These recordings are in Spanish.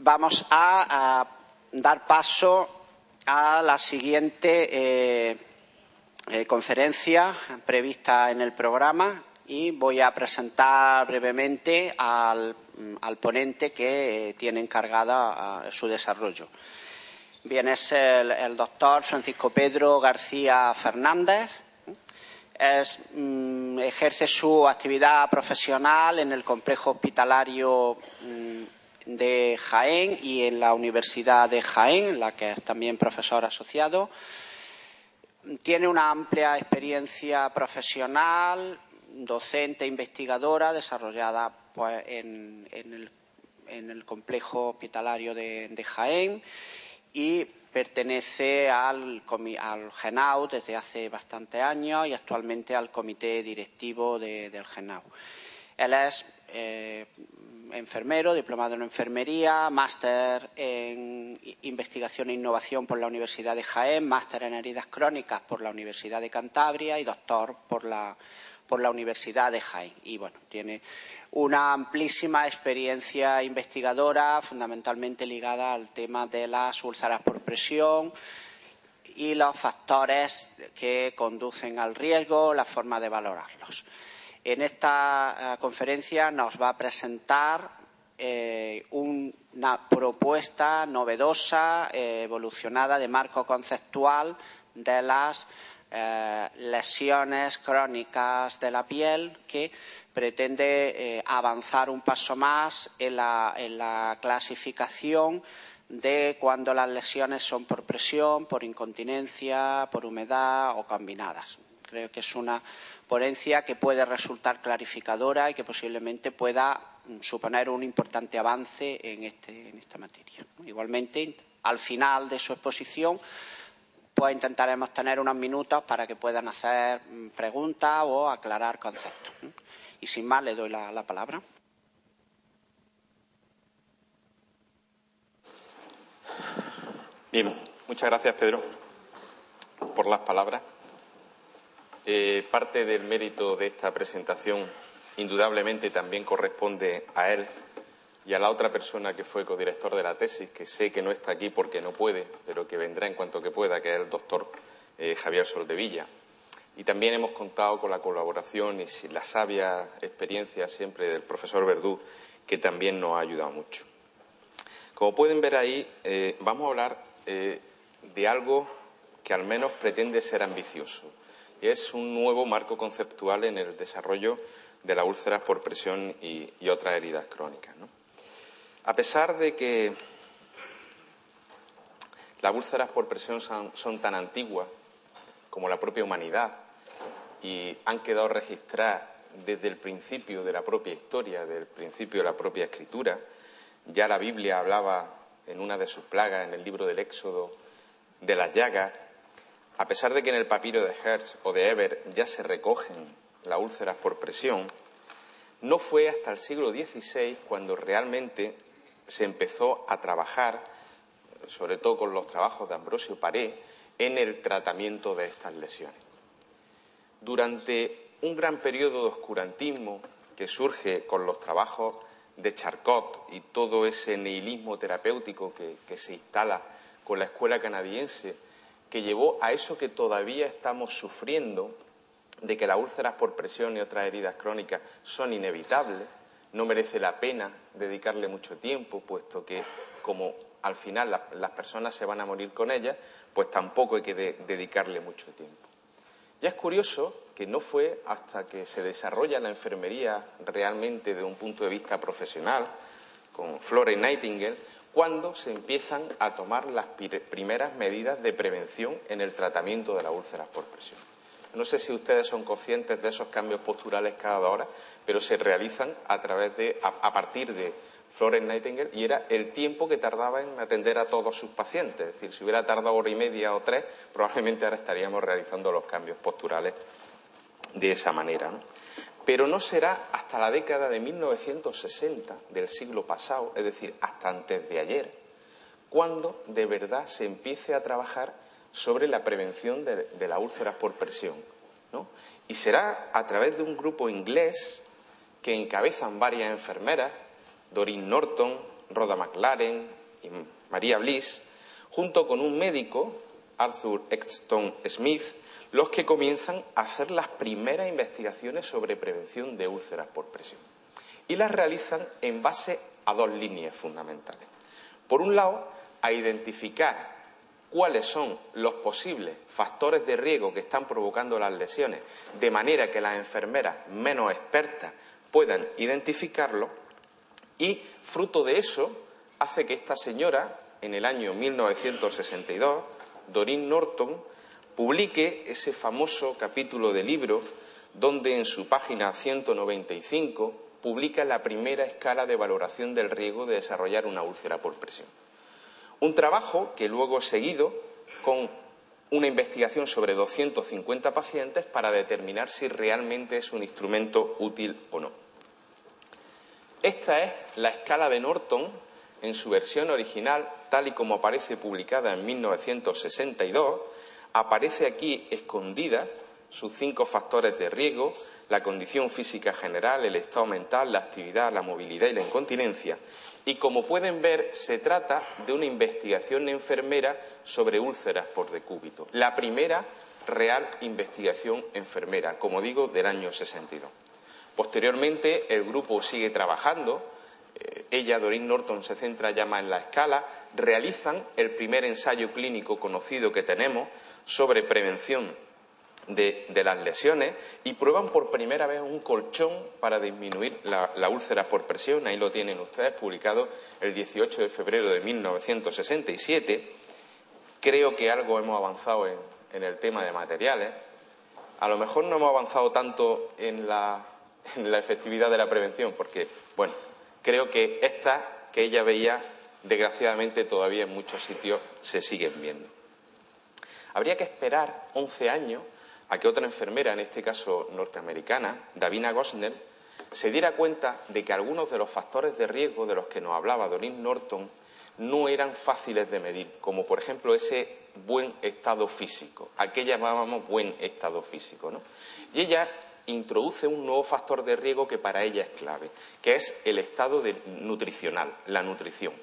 vamos a dar paso a la siguiente conferencia prevista en el programa y voy a presentar brevemente al ponente que tiene encargada su desarrollo. Bien, es el doctor Francisco Pedro García Fernández. Ejerce su actividad profesional en el complejo hospitalario de Jaén y en la Universidad de Jaén, en la que es también profesor asociado. Tiene una amplia experiencia profesional, docente e investigadora, desarrollada pues, en el complejo hospitalario de Jaén y pertenece al GENAU desde hace bastantes años y actualmente al comité directivo del GENAU. Él es enfermero, diplomado en enfermería, máster en investigación e innovación por la Universidad de Jaén, máster en heridas crónicas por la Universidad de Cantabria y doctor por la Universidad de Jaén. Y bueno, tiene una amplísima experiencia investigadora, fundamentalmente ligada al tema de las úlceras por presión y los factores que conducen al riesgo, la forma de valorarlos. En esta conferencia nos va a presentar una propuesta novedosa, evolucionada de marco conceptual de las lesiones crónicas de la piel que pretende avanzar un paso más en la clasificación de cuando las lesiones son por presión, por incontinencia, por humedad o combinadas. Creo que es una ponencia que puede resultar clarificadora y que posiblemente pueda suponer un importante avance en esta materia. Igualmente, al final de su exposición, pues intentaremos tener unos minutos para que puedan hacer preguntas o aclarar conceptos. Y sin más, le doy la palabra. Bien, muchas gracias, Pedro, por las palabras. Parte del mérito de esta presentación indudablemente también corresponde a él y a la otra persona que fue codirector de la tesis, que sé que no está aquí porque no puede, pero que vendrá en cuanto que pueda, que es el doctor Javier Soldevilla. Y también hemos contado con la colaboración y la sabia experiencia siempre del profesor Verdú, que también nos ha ayudado mucho. Como pueden ver ahí, vamos a hablar de algo que al menos pretende ser ambicioso. Y es un nuevo marco conceptual en el desarrollo de las úlceras por presión y otras heridas crónicas, ¿no? A pesar de que las úlceras por presión son tan antiguas como la propia humanidad y han quedado registradas desde el principio de la propia historia, desde el principio de la propia escritura, ya la Biblia hablaba en una de sus plagas, en el libro del Éxodo, de las llagas. A pesar de que en el papiro de Hertz o de Eber ya se recogen las úlceras por presión, no fue hasta el siglo XVI cuando realmente se empezó a trabajar, sobre todo con los trabajos de Ambrosio Paré, en el tratamiento de estas lesiones. Durante un gran periodo de oscurantismo que surge con los trabajos de Charcot y todo ese nihilismo terapéutico que se instala con la escuela canadiense, que llevó a eso que todavía estamos sufriendo, de que las úlceras por presión y otras heridas crónicas son inevitables, no merece la pena dedicarle mucho tiempo, puesto que como al final las personas se van a morir con ellas, pues tampoco hay que dedicarle mucho tiempo. Y es curioso que no fue hasta que se desarrolla la enfermería realmente desde un punto de vista profesional, con Florence Nightingale, cuando se empiezan a tomar las primeras medidas de prevención en el tratamiento de las úlceras por presión. No sé si ustedes son conscientes de esos cambios posturales cada hora, pero se realizan a partir de Florence Nightingale y era el tiempo que tardaba en atender a todos sus pacientes. Es decir, si hubiera tardado 1 hora y media o 3, probablemente ahora estaríamos realizando los cambios posturales de esa manera, ¿no? Pero no será hasta la década de 1960 del siglo pasado, es decir, hasta antes de ayer, cuando de verdad se empiece a trabajar sobre la prevención de las úlceras por presión, ¿no? Y será a través de un grupo inglés que encabezan varias enfermeras, Doreen Norton, Rhoda McLaren y María Bliss, junto con un médico, Arthur Exton Smith, los que comienzan a hacer las primeras investigaciones sobre prevención de úlceras por presión. Y las realizan en base a dos líneas fundamentales. Por un lado, a identificar cuáles son los posibles factores de riesgo que están provocando las lesiones, de manera que las enfermeras menos expertas puedan identificarlo, y fruto de eso hace que esta señora, en el año 1962, Doreen Norton, publique ese famoso capítulo del libro donde en su página 195 publica la primera escala de valoración del riesgo de desarrollar una úlcera por presión. Un trabajo que luego es seguido con una investigación sobre 250 pacientes para determinar si realmente es un instrumento útil o no. Esta es la escala de Norton en su versión original, tal y como aparece publicada en 1962. Aparece aquí escondida sus 5 factores de riesgo: la condición física general, el estado mental, la actividad, la movilidad y la incontinencia. Y como pueden ver, se trata de una investigación enfermera sobre úlceras por decúbito. La primera real investigación enfermera, como digo, del año 62. Posteriormente, el grupo sigue trabajando. Ella, Doreen Norton, se centra ya más en la escala. Realizan el primer ensayo clínico conocido que tenemos sobre prevención de las lesiones y prueban por primera vez un colchón para disminuir la úlcera por presión. Ahí lo tienen ustedes, publicado el 18 de febrero de 1967. Creo que algo hemos avanzado en el tema de materiales. A lo mejor no hemos avanzado tanto en la efectividad de la prevención, porque, bueno, creo que estas que ella veía, desgraciadamente, todavía en muchos sitios se siguen viendo. Habría que esperar 11 años a que otra enfermera, en este caso norteamericana, Davina Gosnell, se diera cuenta de que algunos de los factores de riesgo de los que nos hablaba Doreen Norton no eran fáciles de medir, como por ejemplo ese buen estado físico, a que llamábamos buen estado físico, ¿no? Y ella introduce un nuevo factor de riesgo que para ella es clave, que es el estado nutricional, la nutrición.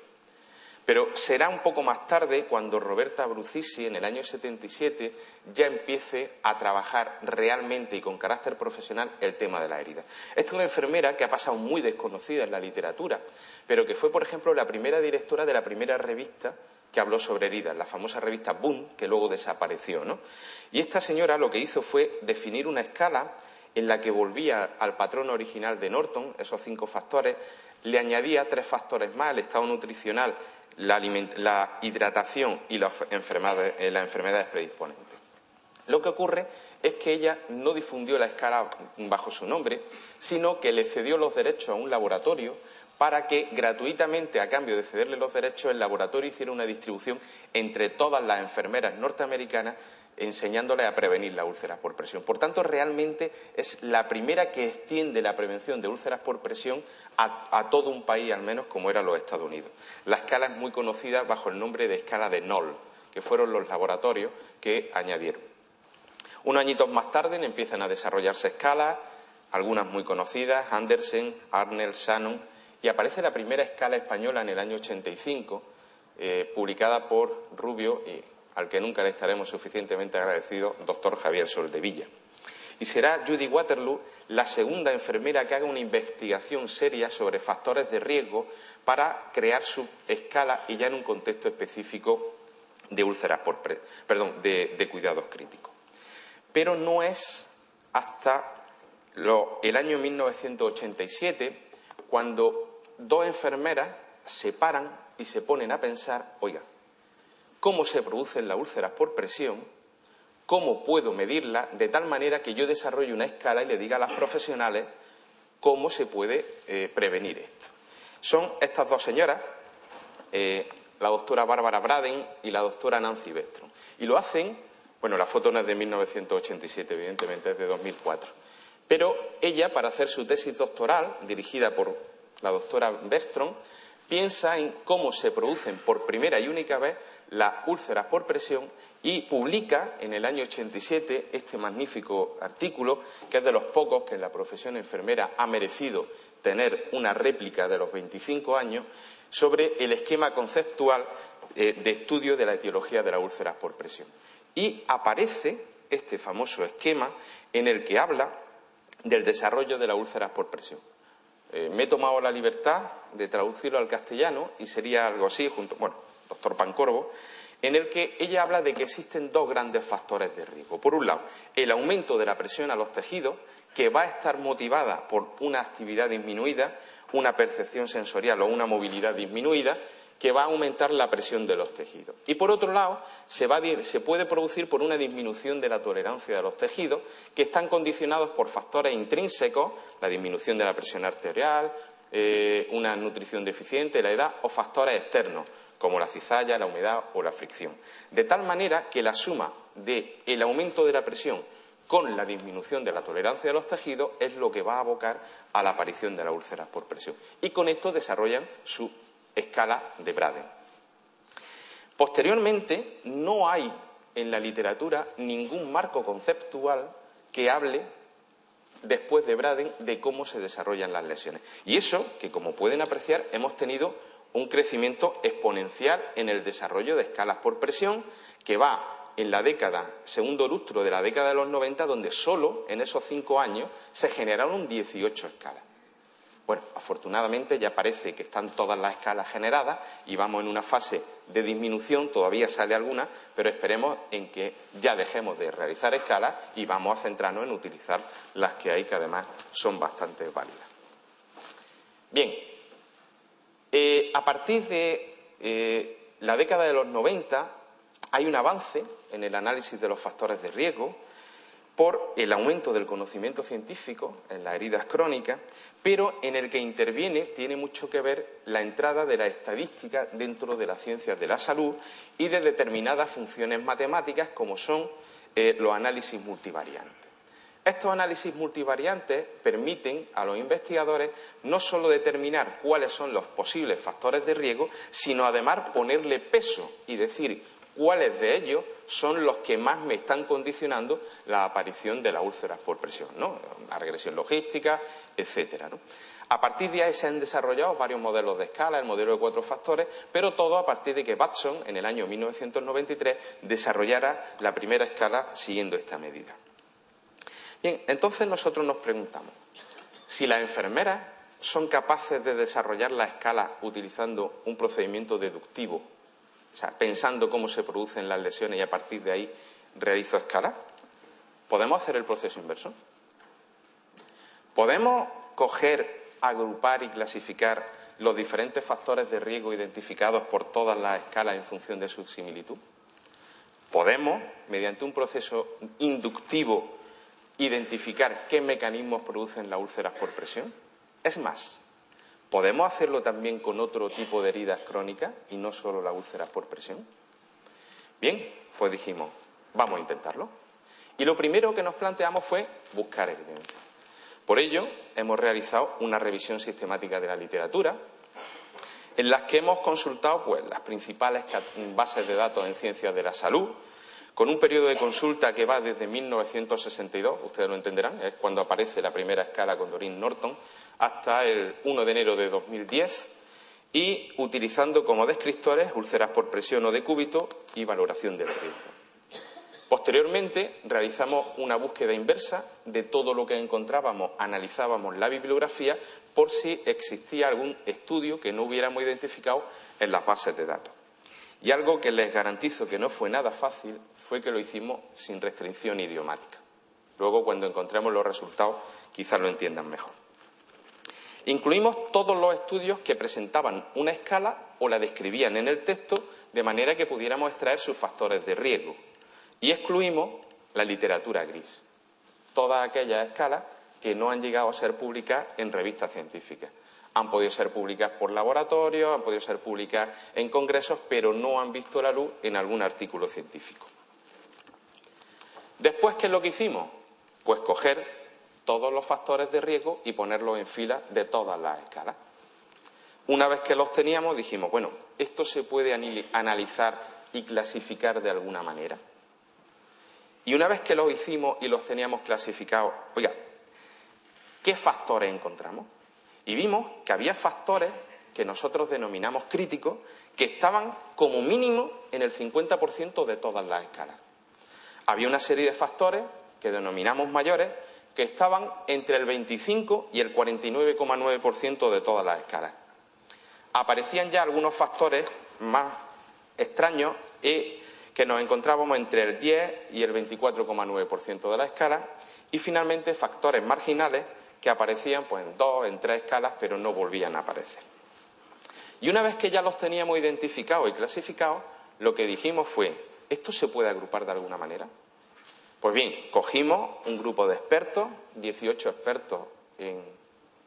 Pero será un poco más tarde cuando Roberta Bruzzisi, en el año 77, ya empiece a trabajar realmente y con carácter profesional el tema de la herida. Esta es una enfermera que ha pasado muy desconocida en la literatura, pero que fue, por ejemplo, la primera directora de la primera revista que habló sobre heridas, la famosa revista Boom, que luego desapareció, ¿no? Y esta señora lo que hizo fue definir una escala en la que volvía al patrón original de Norton, esos 5 factores, le añadía 3 factores más: el estado nutricional, la hidratación y las enfermedades predisponentes. Lo que ocurre es que ella no difundió la escala bajo su nombre, sino que le cedió los derechos a un laboratorio para que gratuitamente, a cambio de cederle los derechos, el laboratorio hiciera una distribución entre todas las enfermeras norteamericanas, enseñándoles a prevenir las úlceras por presión. Por tanto, realmente es la primera que extiende la prevención de úlceras por presión a todo un país, al menos como eran los Estados Unidos. La escala es muy conocida bajo el nombre de escala de Knoll, que fueron los laboratorios que añadieron. Unos añitos más tarde empiezan a desarrollarse escalas, algunas muy conocidas: Andersen, Arnell, Shannon, y aparece la primera escala española en el año 85, publicada por Rubio, y al que nunca le estaremos suficientemente agradecidos, doctor Javier Soldevilla. Y será Judy Waterloo la segunda enfermera que haga una investigación seria sobre factores de riesgo para crear su escala, y ya en un contexto específico de úlceras de cuidados críticos. Pero no es hasta el año 1987 cuando 2 enfermeras se paran y se ponen a pensar: oiga, ¿cómo se producen las úlceras por presión? ¿Cómo puedo medirlas? De tal manera que yo desarrolle una escala y le diga a las profesionales cómo se puede prevenir esto. Son estas 2 señoras, la doctora Bárbara Braden y la doctora Nancy Bestrom. Y lo hacen, bueno, la foto no es de 1987, evidentemente, es de 2004. Pero ella, para hacer su tesis doctoral, dirigida por la doctora Bestrom, piensa en cómo se producen por primera y única vez las úlceras por presión y publica en el año 87 este magnífico artículo, que es de los pocos que en la profesión enfermera ha merecido tener una réplica de los 25 años, sobre el esquema conceptual de estudio de la etiología de las úlceras por presión. Y aparece este famoso esquema en el que habla del desarrollo de las úlceras por presión. Me he tomado la libertad de traducirlo al castellano y sería algo así, doctor Pancorbo, en el que ella habla de que existen dos grandes factores de riesgo. Por un lado, el aumento de la presión a los tejidos, que va a estar motivada por una actividad disminuida, una percepción sensorial o una movilidad disminuida, que va a aumentar la presión de los tejidos. Y por otro lado, se puede producir por una disminución de la tolerancia de los tejidos, que están condicionados por factores intrínsecos, la disminución de la presión arterial, una nutrición deficiente, la edad, o factores externos, como la cizalla, la humedad o la fricción. De tal manera que la suma del aumento de la presión con la disminución de la tolerancia de los tejidos es lo que va a abocar a la aparición de las úlceras por presión. Y con esto desarrollan su escala de Braden. Posteriormente, no hay en la literatura ningún marco conceptual que hable, después de Braden, de cómo se desarrollan las lesiones. Y eso, que como pueden apreciar, hemos tenido un crecimiento exponencial en el desarrollo de escalas por presión, que va en la segundo lustro de la década de los 90, donde solo en esos 5 años se generaron 18 escalas. Bueno, afortunadamente ya parece que están todas las escalas generadas y vamos en una fase de disminución, todavía sale alguna, pero esperemos en que ya dejemos de realizar escalas y vamos a centrarnos en utilizar las que hay, que además son bastante válidas. Bien, a partir de la década de los 90 hay un avance en el análisis de los factores de riesgo por el aumento del conocimiento científico en las heridas crónicas, pero en el que tiene mucho que ver la entrada de la estadística dentro de las ciencias de la salud y de determinadas funciones matemáticas como son los análisis multivariantes. Estos análisis multivariantes permiten a los investigadores no solo determinar cuáles son los posibles factores de riesgo, sino además ponerle peso y decir cuáles de ellos son los que más me están condicionando la aparición de las úlceras por presión, ¿no? La regresión logística, etcétera, ¿no? A partir de ahí se han desarrollado varios modelos de escala, el modelo de 4 factores, pero todo a partir de que Batson, en el año 1993, desarrollara la primera escala siguiendo esta medida. Bien, entonces nosotros nos preguntamos, si las enfermeras son capaces de desarrollar la escala utilizando un procedimiento deductivo, o sea, pensando cómo se producen las lesiones y a partir de ahí realizo escalas, ¿podemos hacer el proceso inverso? ¿Podemos coger, agrupar y clasificar los diferentes factores de riesgo identificados por todas las escalas en función de su similitud? ¿Podemos, mediante un proceso inductivo, identificar qué mecanismos producen las úlceras por presión? Es más, ¿podemos hacerlo también con otro tipo de heridas crónicas y no solo las úlceras por presión? Bien, pues dijimos, vamos a intentarlo. Y lo primero que nos planteamos fue buscar evidencia. Por ello, hemos realizado una revisión sistemática de la literatura, en las que hemos consultado las principales bases de datos en ciencias de la salud, con un periodo de consulta que va desde 1962, ustedes lo entenderán, es cuando aparece la primera escala con Doreen Norton, hasta el 1 de enero de 2010, y utilizando como descriptores úlceras por presión o decúbito y valoración del riesgo. Posteriormente, realizamos una búsqueda inversa de todo lo que encontrábamos, analizábamos la bibliografía por si existía algún estudio que no hubiéramos identificado en las bases de datos. Y algo que les garantizo que no fue nada fácil fue que lo hicimos sin restricción idiomática. Luego, cuando encontremos los resultados, quizás lo entiendan mejor. Incluimos todos los estudios que presentaban una escala o la describían en el texto de manera que pudiéramos extraer sus factores de riesgo. Y excluimos la literatura gris, todas aquellas escalas que no han llegado a ser publicadas en revistas científicas. Han podido ser publicadas por laboratorios, han podido ser publicadas en congresos, pero no han visto la luz en algún artículo científico. Después, ¿qué es lo que hicimos? Pues coger todos los factores de riesgo y ponerlos en fila de todas las escalas. Una vez que los teníamos, dijimos, bueno, ¿esto se puede analizar y clasificar de alguna manera? Y una vez que los hicimos y los teníamos clasificados, oiga, ¿qué factores encontramos? Y vimos que había factores que nosotros denominamos críticos, que estaban como mínimo en el 50% de todas las escalas. Había una serie de factores que denominamos mayores que estaban entre el 25 y el 49,9% de todas las escalas. Aparecían ya algunos factores más extraños que nos encontrábamos entre el 10 y el 24,9% de la escala, y finalmente factores marginales que aparecían pues, en 2, en 3 escalas, pero no volvían a aparecer. Y una vez que ya los teníamos identificados y clasificados, lo que dijimos fue, ¿esto se puede agrupar de alguna manera? Pues bien, cogimos un grupo de expertos, 18 expertos en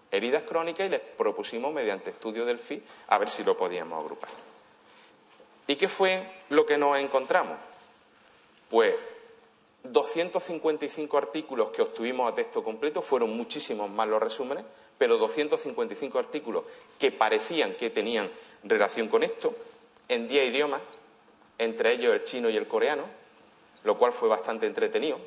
heridas crónicas, y les propusimos, mediante estudio del FI, a ver si lo podíamos agrupar. ¿Y qué fue lo que nos encontramos? Pues 255 artículos que obtuvimos a texto completo, fueron muchísimos más los resúmenes, pero 255 artículos que parecían que tenían relación con esto, en 10 idiomas, entre ellos el chino y el coreano, lo cual fue bastante entretenido.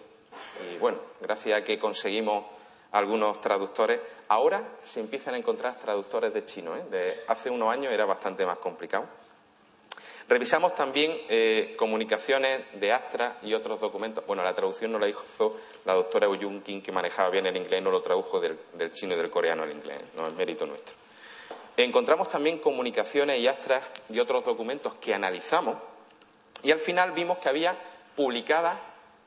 Y bueno, gracias a que conseguimos algunos traductores, ahora se empiezan a encontrar traductores de chino, De hace unos años era bastante más complicado. Revisamos también comunicaciones de Astra y otros documentos. Bueno, la traducción no la hizo la doctora Eun Kim, que manejaba bien el inglés, no lo tradujo del chino y del coreano al inglés, no es mérito nuestro. Encontramos también comunicaciones y Astras y otros documentos que analizamos, y al final vimos que había publicadas,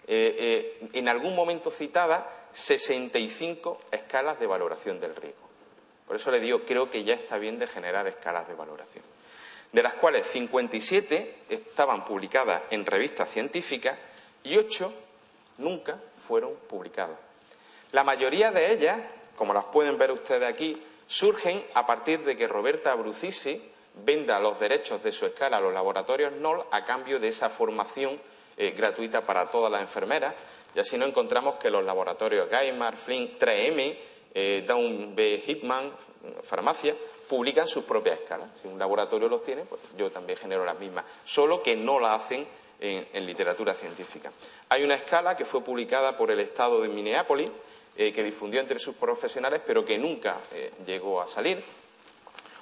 en algún momento citadas, 65 escalas de valoración del riesgo. Por eso le digo, creo que ya está bien de generar escalas de valoración, de las cuales 57 estaban publicadas en revistas científicas y 8 nunca fueron publicadas. La mayoría de ellas, como las pueden ver ustedes aquí, surgen a partir de que Roberta Abruzzese venda los derechos de su escala a los laboratorios Knoll a cambio de esa formación gratuita para todas las enfermeras, y así nos encontramos que los laboratorios Gaimar, Flink, 3M, Down B. Hitman, farmacia, publican sus propias escalas. Si un laboratorio los tiene, pues yo también genero las mismas, solo que no la hacen en literatura científica. Hay una escala que fue publicada por el Estado de Minneapolis, que difundió entre sus profesionales, pero que nunca llegó a salir.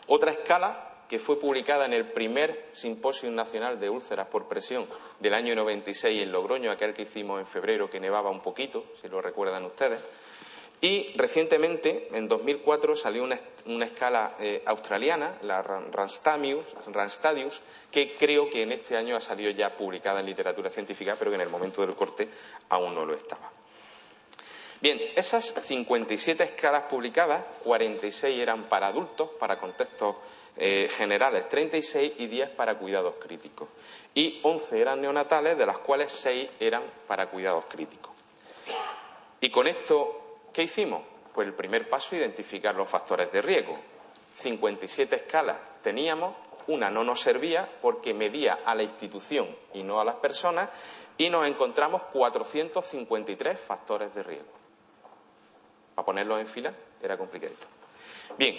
Otra escala que fue publicada en el primer Simposio Nacional de Úlceras por Presión del año 96 en Logroño, aquel que hicimos en febrero, que nevaba un poquito, si lo recuerdan ustedes. Y recientemente, en 2004, salió una escala australiana, la Randstadius, que creo que en este año ha salido ya publicada en literatura científica, pero que en el momento del corte aún no lo estaba. Bien, esas 57 escalas publicadas, 46 eran para adultos, para contextos generales 36 y 10 para cuidados críticos. Y 11 eran neonatales, de las cuales 6 eran para cuidados críticos. Y con esto, ¿qué hicimos? Pues el primer paso, identificar los factores de riesgo. 57 escalas teníamos, una no nos servía porque medía a la institución y no a las personas, y nos encontramos 453 factores de riesgo. Para ponerlos en fila era complicadito. Bien,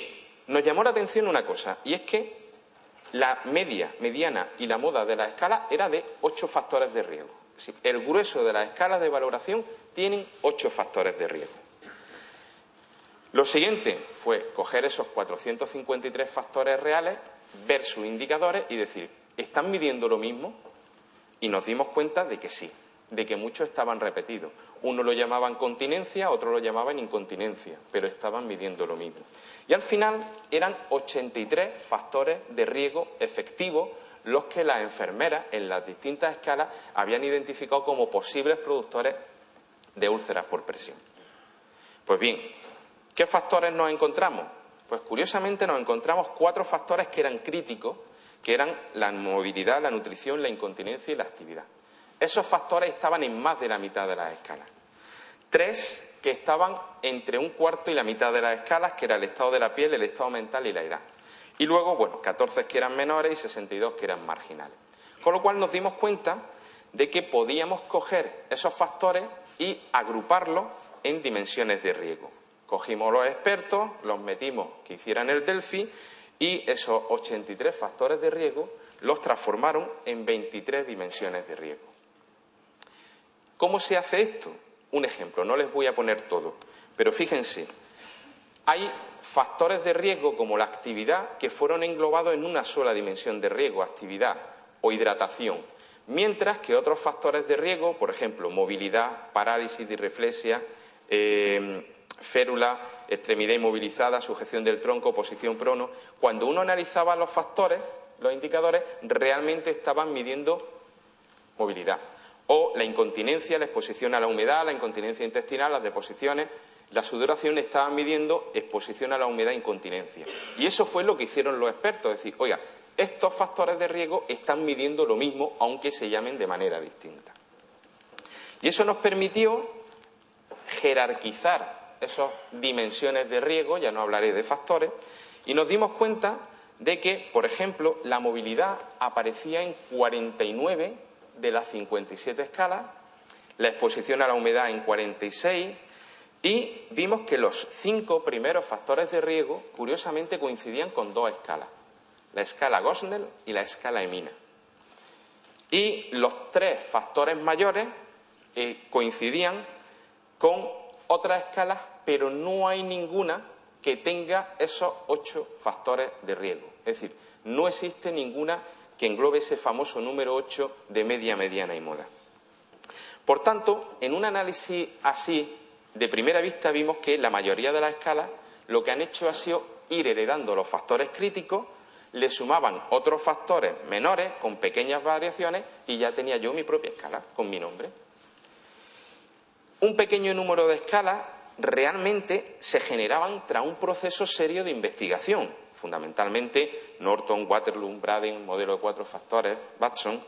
nos llamó la atención una cosa, y es que la media, mediana y la moda de la escala era de 8 factores de riesgo. Es decir, el grueso de las escalas de valoración tienen 8 factores de riesgo. Lo siguiente fue coger esos 453 factores reales, ver sus indicadores y decir, ¿están midiendo lo mismo? Y nos dimos cuenta de que sí, de que muchos estaban repetidos. Uno lo llamaban continencia, otro lo llamaban incontinencia, pero estaban midiendo lo mismo. Y al final eran 83 factores de riesgo efectivos los que las enfermeras en las distintas escalas habían identificado como posibles productores de úlceras por presión. Pues bien, ¿qué factores nos encontramos? Pues curiosamente nos encontramos 4 factores que eran críticos, que eran la movilidad, la nutrición, la incontinencia y la actividad. Esos factores estaban en más de la mitad de las escalas. 3 que estaban entre un cuarto y la mitad de las escalas, que era el estado de la piel, el estado mental y la edad. Y luego, bueno, 14 que eran menores y 62 que eran marginales. Con lo cual nos dimos cuenta de que podíamos coger esos factores y agruparlos en dimensiones de riesgo. Cogimos los expertos, los metimos que hicieran el Delphi y esos 83 factores de riesgo los transformaron en 23 dimensiones de riesgo. ¿Cómo se hace esto? Un ejemplo, no les voy a poner todo, pero fíjense, hay factores de riesgo como la actividad que fueron englobados en una sola dimensión de riesgo, actividad o hidratación, mientras que otros factores de riesgo, por ejemplo, movilidad, parálisis, disreflexia, férula, extremidad inmovilizada, sujeción del tronco, posición prono, cuando uno analizaba los factores, los indicadores, realmente estaban midiendo movilidad. O la incontinencia, la exposición a la humedad, la incontinencia intestinal, las deposiciones, la sudoración, estaban midiendo exposición a la humedad e incontinencia. Y eso fue lo que hicieron los expertos, es decir, oiga, estos factores de riesgo están midiendo lo mismo, aunque se llamen de manera distinta. Y eso nos permitió jerarquizar esas dimensiones de riesgo, ya no hablaré de factores, y nos dimos cuenta de que, por ejemplo, la movilidad aparecía en 49 de las 57 escalas, la exposición a la humedad en 46, y vimos que los 5 primeros factores de riesgo, curiosamente, coincidían con 2 escalas, la escala Gosnell y la escala Emina. Y los 3 factores mayores coincidían con otras escalas, pero no hay ninguna que tenga esos 8 factores de riesgo. Es decir, no existe ninguna que englobe ese famoso número 8 de media, mediana y moda. Por tanto, en un análisis así, de primera vista, vimos que la mayoría de las escalas lo que han hecho ha sido ir heredando los factores críticos, le sumaban otros factores menores con pequeñas variaciones y ya tenía yo mi propia escala con mi nombre. Un pequeño número de escalas realmente se generaban tras un proceso serio de investigación, fundamentalmente Norton, Waterloo, Braden, modelo de 4 factores, Batson,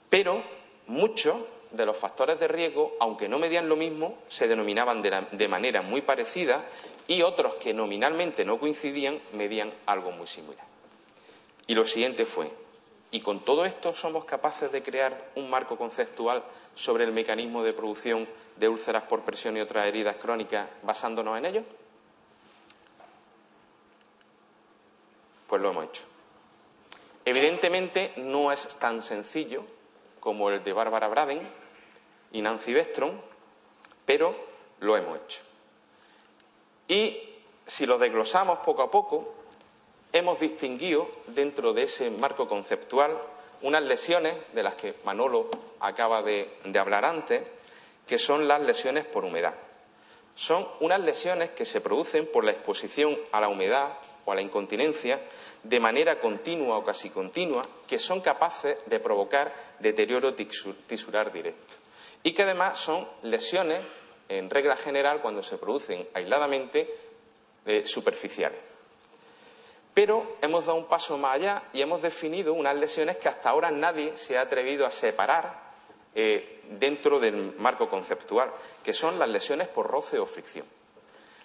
pero muchos de los factores de riesgo, aunque no medían lo mismo, se denominaban de manera muy parecida y otros que nominalmente no coincidían medían algo muy similar. Y lo siguiente fue, ¿y con todo esto somos capaces de crear un marco conceptual sobre el mecanismo de producción de úlceras por presión y otras heridas crónicas basándonos en ello? Pues lo hemos hecho. Evidentemente no es tan sencillo como el de Barbara Braden y Nancy Westrom, pero lo hemos hecho. Y si lo desglosamos poco a poco, hemos distinguido dentro de ese marco conceptual unas lesiones de las que Manolo acaba de hablar antes, que son las lesiones por humedad. Son unas lesiones que se producen por la exposición a la humedad o a la incontinencia de manera continua o casi continua, que son capaces de provocar deterioro tisular directo. Y que además son lesiones, en regla general, cuando se producen aisladamente, superficiales. Pero hemos dado un paso más allá y hemos definido unas lesiones que hasta ahora nadie se ha atrevido a separar dentro del marco conceptual, que son las lesiones por roce o fricción.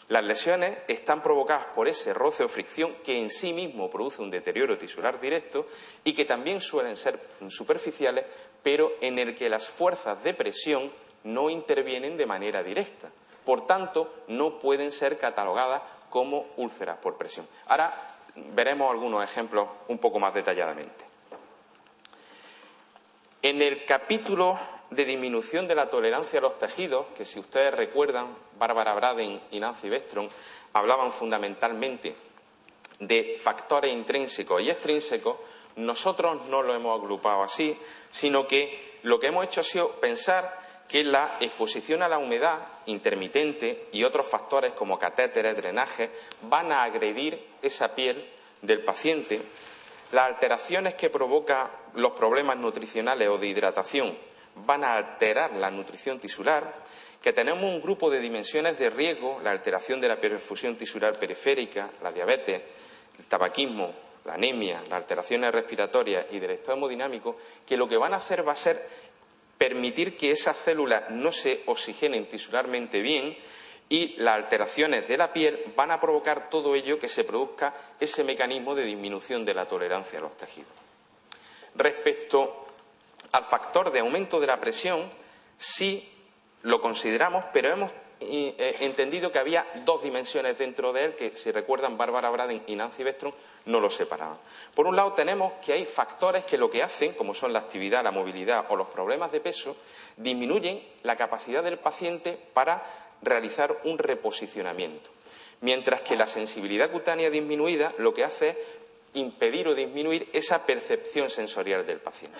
Las lesiones están provocadas por ese roce o fricción que en sí mismo produce un deterioro tisular directo y que también suelen ser superficiales, pero en el que las fuerzas de presión no intervienen de manera directa. Por tanto, no pueden ser catalogadas como úlceras por presión. Ahora veremos algunos ejemplos un poco más detalladamente. En el capítulo de disminución de la tolerancia a los tejidos, que si ustedes recuerdan, Barbara Braden y Nancy Westrom hablaban fundamentalmente de factores intrínsecos y extrínsecos, nosotros no lo hemos agrupado así, sino que lo que hemos hecho ha sido pensar que la exposición a la humedad intermitente y otros factores como catéteres, drenajes, van a agredir esa piel del paciente. Las alteraciones que provocan los problemas nutricionales o de hidratación van a alterar la nutrición tisular, que tenemos un grupo de dimensiones de riesgo, la alteración de la perfusión tisular periférica, la diabetes, el tabaquismo, la anemia, las alteraciones respiratorias y del estado hemodinámico, que lo que van a hacer va a ser permitir que esas células no se oxigenen tisularmente bien y las alteraciones de la piel van a provocar todo ello que se produzca ese mecanismo de disminución de la tolerancia a los tejidos. Respecto al factor de aumento de la presión, sí lo consideramos, pero hemos entendido que había 2 dimensiones dentro de él que, si recuerdan, Barbara Braden y Nancy Westrom no lo separaban. Por un lado, tenemos que hay factores que lo que hacen, como son la actividad, la movilidad o los problemas de peso, disminuyen la capacidad del paciente para realizar un reposicionamiento. mientras que la sensibilidad cutánea disminuida lo que hace es impedir o disminuir esa percepción sensorial del paciente.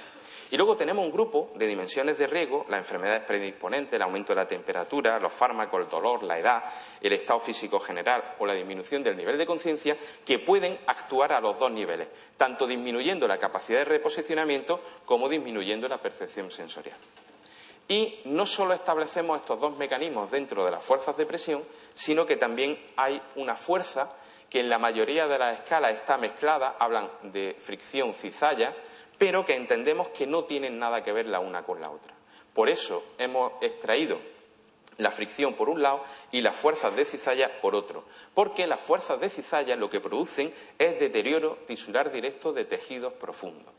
Y luego tenemos un grupo de dimensiones de riesgo, las enfermedades predisponentes, el aumento de la temperatura, los fármacos, el dolor, la edad, el estado físico general o la disminución del nivel de conciencia, que pueden actuar a los dos niveles, tanto disminuyendo la capacidad de reposicionamiento como disminuyendo la percepción sensorial. Y no solo establecemos estos dos mecanismos dentro de las fuerzas de presión, sino que también hay una fuerza que en la mayoría de las escalas está mezclada, hablan de fricción cizalla, pero que entendemos que no tienen nada que ver la una con la otra. Por eso hemos extraído la fricción por un lado y las fuerzas de cizalla por otro, porque las fuerzas de cizalla lo que producen es deterioro tisular directo de tejidos profundos.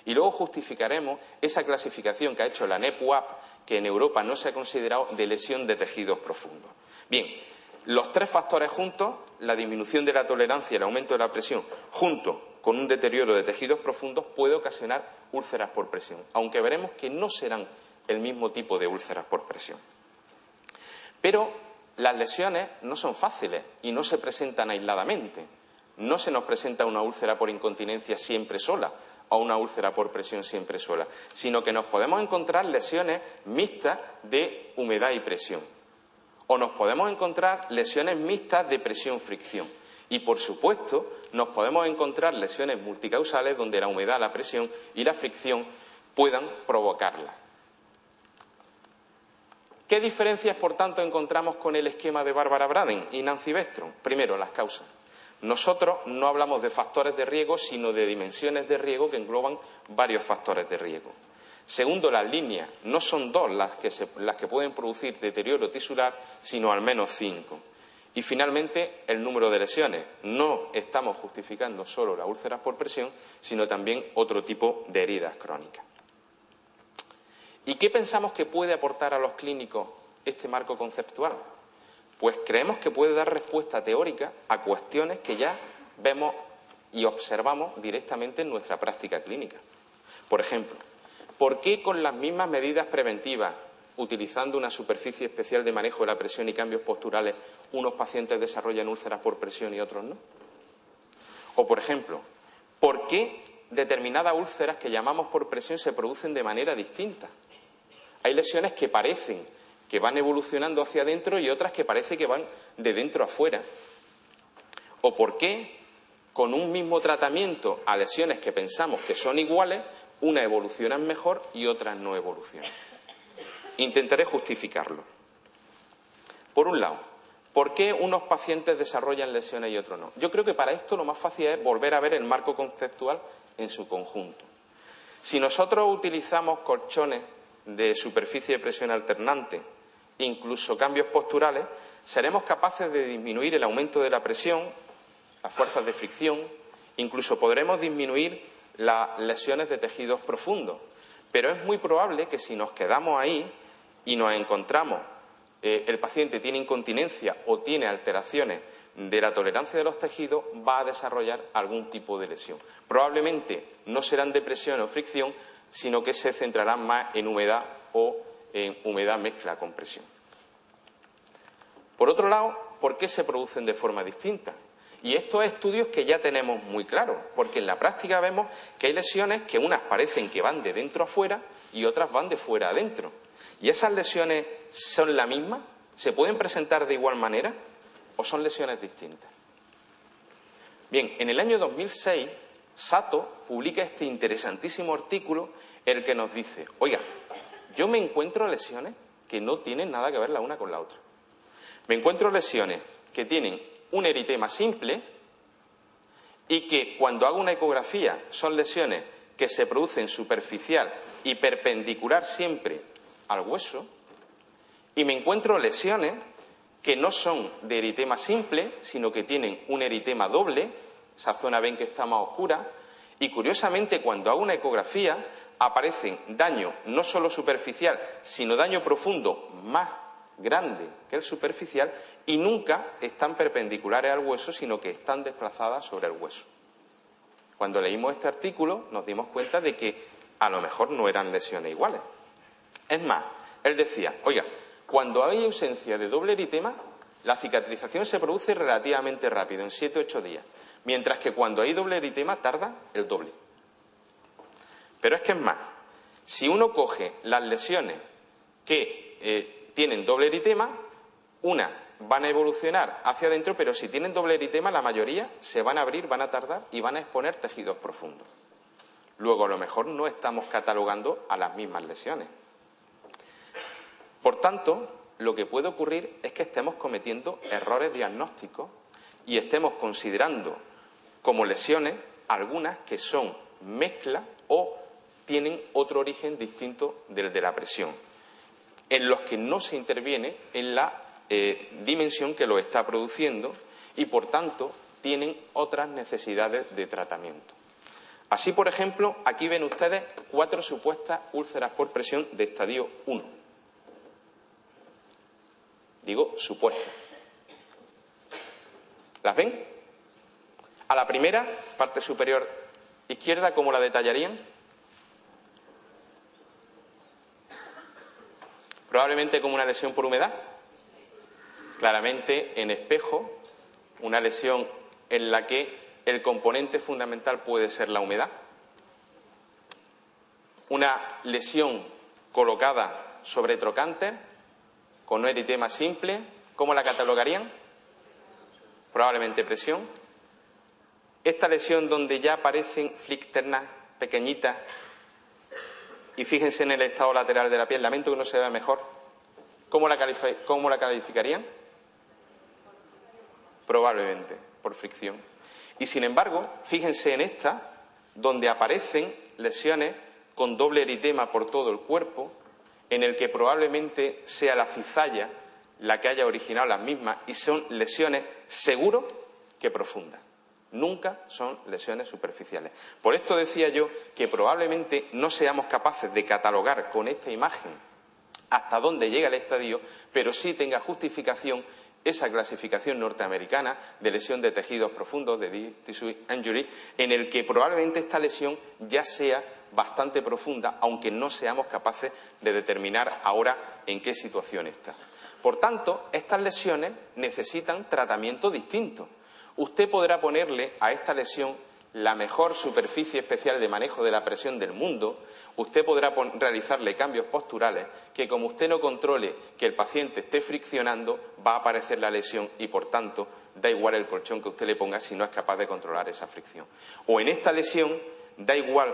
Y luego justificaremos esa clasificación que ha hecho la NEPUAP, que en Europa no se ha considerado de lesión de tejidos profundos. Bien, los tres factores juntos, la disminución de la tolerancia y el aumento de la presión, junto con un deterioro de tejidos profundos, puede ocasionar úlceras por presión, aunque veremos que no serán el mismo tipo de úlceras por presión. Pero las lesiones no son fáciles y no se presentan aisladamente. No se nos presenta una úlcera por incontinencia siempre sola o una úlcera por presión siempre sola, sino que nos podemos encontrar lesiones mixtas de humedad y presión. O nos podemos encontrar lesiones mixtas de presión-fricción. Y, por supuesto, nos podemos encontrar lesiones multicausales donde la humedad, la presión y la fricción puedan provocarlas. ¿Qué diferencias, por tanto, encontramos con el esquema de Bárbara Braden y Nancy Bestrom? Primero, las causas. Nosotros no hablamos de factores de riesgo, sino de dimensiones de riesgo que engloban varios factores de riesgo. Segundo, las líneas. No son dos las que pueden producir deterioro tisular, sino al menos 5. Y, finalmente, el número de lesiones. No estamos justificando solo las úlceras por presión, sino también otro tipo de heridas crónicas. ¿Y qué pensamos que puede aportar a los clínicos este marco conceptual? Pues creemos que puede dar respuesta teórica a cuestiones que ya vemos y observamos directamente en nuestra práctica clínica. Por ejemplo, ¿por qué con las mismas medidas preventivas, utilizando una superficie especial de manejo de la presión y cambios posturales, unos pacientes desarrollan úlceras por presión y otros no? O, por ejemplo, ¿por qué determinadas úlceras que llamamos por presión se producen de manera distinta? Hay lesiones que parecen que van evolucionando hacia adentro y otras que parece que van de dentro a fuera. ¿O por qué con un mismo tratamiento a lesiones que pensamos que son iguales, unas evolucionan mejor y otras no evolucionan? Intentaré justificarlo. Por un lado, ¿por qué unos pacientes desarrollan lesiones y otros no? Yo creo que para esto lo más fácil es volver a ver el marco conceptual en su conjunto. Si nosotros utilizamos colchones de superficie de presión alternante, incluso cambios posturales, seremos capaces de disminuir el aumento de la presión, las fuerzas de fricción, incluso podremos disminuir las lesiones de tejidos profundos. Pero es muy probable que si nos quedamos ahí y nos encontramos, el paciente tiene incontinencia o tiene alteraciones de la tolerancia de los tejidos, va a desarrollar algún tipo de lesión. Probablemente no serán de presión o fricción, sino que se centrarán más en humedad o en humedad mezcla con presión. Por otro lado, ¿por qué se producen de forma distinta? Y estos estudios que ya tenemos muy claros, porque en la práctica vemos que hay lesiones que unas parecen que van de dentro a fuera y otras van de fuera a adentro. ¿Y esas lesiones son la misma? ¿Se pueden presentar de igual manera o son lesiones distintas? Bien, en el año 2006, Sato publica este interesantísimo artículo en el que nos dice, oiga, yo me encuentro lesiones que no tienen nada que ver la una con la otra. Me encuentro lesiones que tienen un eritema simple y que cuando hago una ecografía son lesiones que se producen superficial y perpendicular siempre al hueso, y me encuentro lesiones que no son de eritema simple, sino que tienen un eritema doble, esa zona ven que está más oscura, y curiosamente cuando hago una ecografía aparecen daño no solo superficial, sino daño profundo más grande que el superficial, y nunca están perpendiculares al hueso, sino que están desplazadas sobre el hueso. Cuando leímos este artículo nos dimos cuenta de que a lo mejor no eran lesiones iguales. Es más, él decía, oiga, cuando hay ausencia de doble eritema, la cicatrización se produce relativamente rápido, en 7 u 8 días, mientras que cuando hay doble eritema tarda el doble. Pero es que es más, si uno coge las lesiones que tienen doble eritema, unas van a evolucionar hacia adentro, pero si tienen doble eritema, la mayoría se van a abrir, van a tardar y van a exponer tejidos profundos. Luego, a lo mejor no estamos catalogando a las mismas lesiones. Por tanto, lo que puede ocurrir es que estemos cometiendo errores diagnósticos y estemos considerando como lesiones algunas que son mezcla o tienen otro origen distinto del de la presión, en los que no se interviene en la dimensión que lo está produciendo y, por tanto, tienen otras necesidades de tratamiento. Así, por ejemplo, aquí ven ustedes 4 supuestas úlceras por presión de estadio 1. Digo supuestas. ¿Las ven? A la primera, parte superior izquierda, ¿cómo la detallarían? Probablemente como una lesión por humedad. Claramente en espejo, una lesión en la que el componente fundamental puede ser la humedad. Una lesión colocada sobre trocánter con un eritema simple, ¿cómo la catalogarían? Probablemente presión. Esta lesión donde ya aparecen flicternas pequeñitas y fíjense en el estado lateral de la piel, lamento que no se vea mejor, ¿cómo la calificarían? Probablemente por fricción. Y sin embargo, fíjense en esta, donde aparecen lesiones con doble eritema por todo el cuerpo, en el que probablemente sea la cizalla la que haya originado las mismas, y son lesiones seguro que profundas. Nunca son lesiones superficiales. Por esto decía yo que probablemente no seamos capaces de catalogar con esta imagen hasta dónde llega el estadio, pero sí tenga justificación esa clasificación norteamericana de lesión de tejidos profundos, de deep tissue injury, en el que probablemente esta lesión ya sea bastante profunda, aunque no seamos capaces de determinar ahora en qué situación está. Por tanto, estas lesiones necesitan tratamiento distinto. Usted podrá ponerle a esta lesión la mejor superficie especial de manejo de la presión del mundo, usted podrá realizarle cambios posturales que, como usted no controle que el paciente esté friccionando, va a aparecer la lesión y, por tanto, da igual el colchón que usted le ponga si no es capaz de controlar esa fricción. O en esta lesión, da igual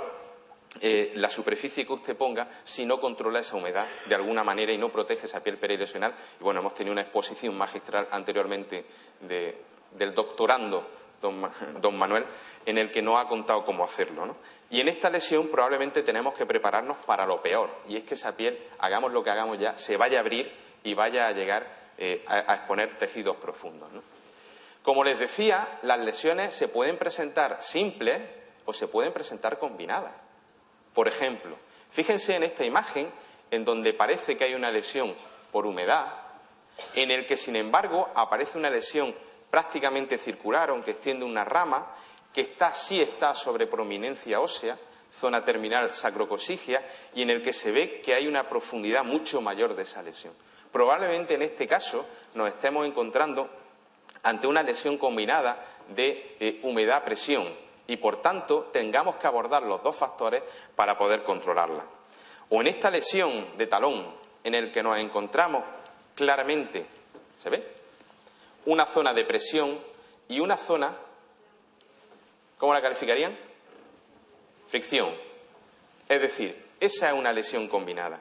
la superficie que usted ponga si no controla esa humedad de alguna manera y no protege esa piel perilesional. Y bueno, hemos tenido una exposición magistral anteriormente del doctorando don Manuel, en el que no ha contado cómo hacerlo, ¿no? Y en esta lesión probablemente tenemos que prepararnos para lo peor, y es que esa piel, hagamos lo que hagamos ya, se vaya a abrir y vaya a llegar a exponer tejidos profundos, ¿no? Como les decía, las lesiones se pueden presentar simples o se pueden presentar combinadas. Por ejemplo, fíjense en esta imagen en donde parece que hay una lesión por humedad, en el que, sin embargo, aparece una lesión prácticamente circular, aunque extiende una rama, que sí está sobre prominencia ósea, zona terminal sacrocosigia, y en el que se ve que hay una profundidad mucho mayor de esa lesión. Probablemente en este caso nos estemos encontrando ante una lesión combinada de humedad-presión y, por tanto, tengamos que abordar los dos factores para poder controlarla. O en esta lesión de talón, en el que nos encontramos claramente, ¿se ve?, una zona de presión y una zona, ¿cómo la calificarían? Fricción. Es decir, esa es una lesión combinada.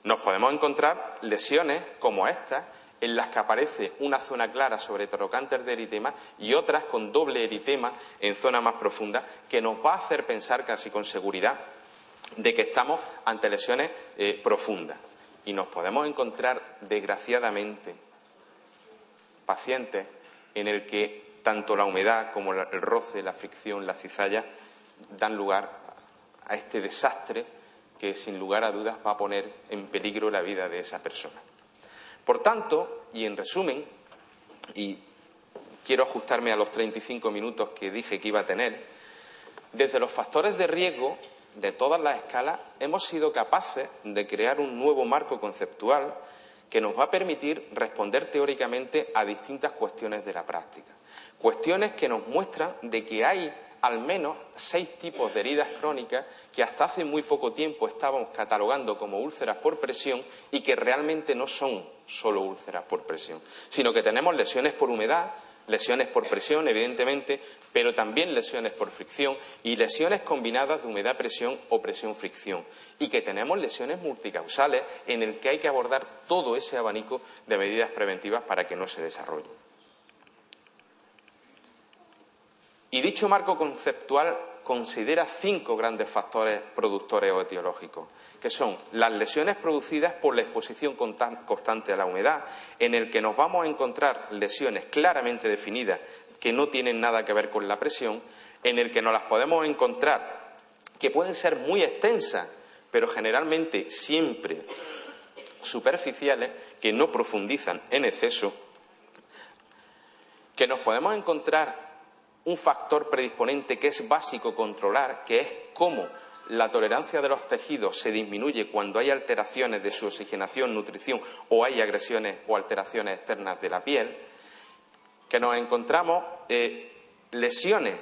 Nos podemos encontrar lesiones como estas, en las que aparece una zona clara sobre trocánter de eritema y otras con doble eritema en zona más profunda, que nos va a hacer pensar casi con seguridad de que estamos ante lesiones profundas. Y nos podemos encontrar, desgraciadamente, pacientes en el que tanto la humedad como el roce, la fricción, la cizalla dan lugar a este desastre que, sin lugar a dudas, va a poner en peligro la vida de esa persona. Por tanto, y en resumen, y quiero ajustarme a los 35 minutos que dije que iba a tener, desde los factores de riesgo de todas las escalas hemos sido capaces de crear un nuevo marco conceptual que nos va a permitir responder teóricamente a distintas cuestiones de la práctica. Cuestiones que nos muestran de que hay al menos 6 tipos de heridas crónicas que hasta hace muy poco tiempo estábamos catalogando como úlceras por presión y que realmente no son solo úlceras por presión, sino que tenemos lesiones por humedad, lesiones por presión, evidentemente, pero también lesiones por fricción y lesiones combinadas de humedad-presión o presión-fricción. Y que tenemos lesiones multicausales en el que hay que abordar todo ese abanico de medidas preventivas para que no se desarrolle. Y dicho marco conceptual considera 5 grandes factores productores o etiológicos, que son las lesiones producidas por la exposición constante a la humedad, en el que nos vamos a encontrar lesiones claramente definidas que no tienen nada que ver con la presión, en el que nos las podemos encontrar que pueden ser muy extensas, pero generalmente siempre superficiales, que no profundizan en exceso, que nos podemos encontrar un factor predisponente que es básico controlar, que es cómo la tolerancia de los tejidos se disminuye cuando hay alteraciones de su oxigenación, nutrición o hay agresiones o alteraciones externas de la piel, que nos encontramos lesiones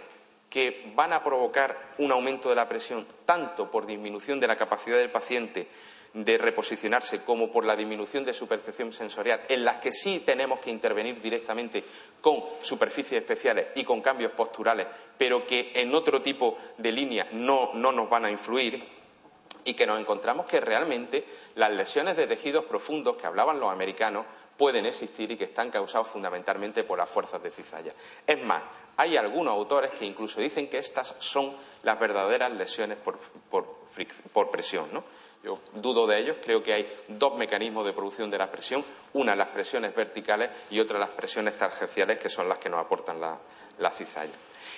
que van a provocar un aumento de la presión tanto por disminución de la capacidad del paciente de reposicionarse como por la disminución de su percepción sensorial, en las que sí tenemos que intervenir directamente con superficies especiales y con cambios posturales, pero que en otro tipo de línea no nos van a influir, y que nos encontramos que realmente las lesiones de tejidos profundos que hablaban los americanos pueden existir y que están causados fundamentalmente por las fuerzas de cizalla. Es más, hay algunos autores que incluso dicen que estas son las verdaderas lesiones por presión, ¿no? Yo dudo de ellos, creo que hay 2 mecanismos de producción de la presión, una las presiones verticales y otra las presiones tangenciales, que son las que nos aportan la cizalla.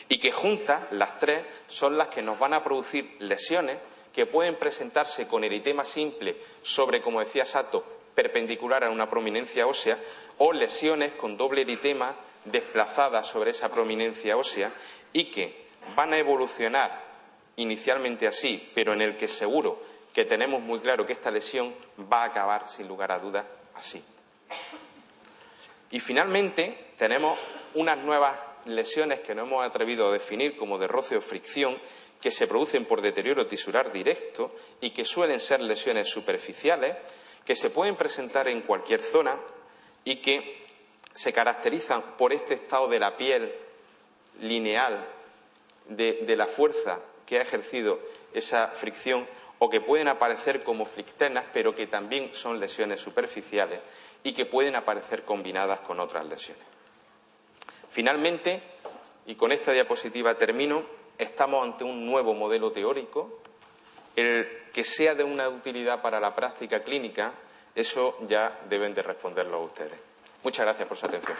Y que juntas, las 3, son las que nos van a producir lesiones que pueden presentarse con eritema simple sobre, como decía Sato, perpendicular a una prominencia ósea, o lesiones con doble eritema desplazadas sobre esa prominencia ósea y que van a evolucionar inicialmente así, pero en el que seguro que tenemos muy claro que esta lesión va a acabar, sin lugar a dudas, así. Y finalmente tenemos unas nuevas lesiones que no hemos atrevido a definir como de roce o fricción, que se producen por deterioro tisular directo y que suelen ser lesiones superficiales, que se pueden presentar en cualquier zona y que se caracterizan por este estado de la piel lineal de la fuerza que ha ejercido esa fricción, o que pueden aparecer como flictenas, pero que también son lesiones superficiales y que pueden aparecer combinadas con otras lesiones. Finalmente, y con esta diapositiva termino, estamos ante un nuevo modelo teórico. El que sea de una utilidad para la práctica clínica, eso ya deben de responderlo ustedes. Muchas gracias por su atención.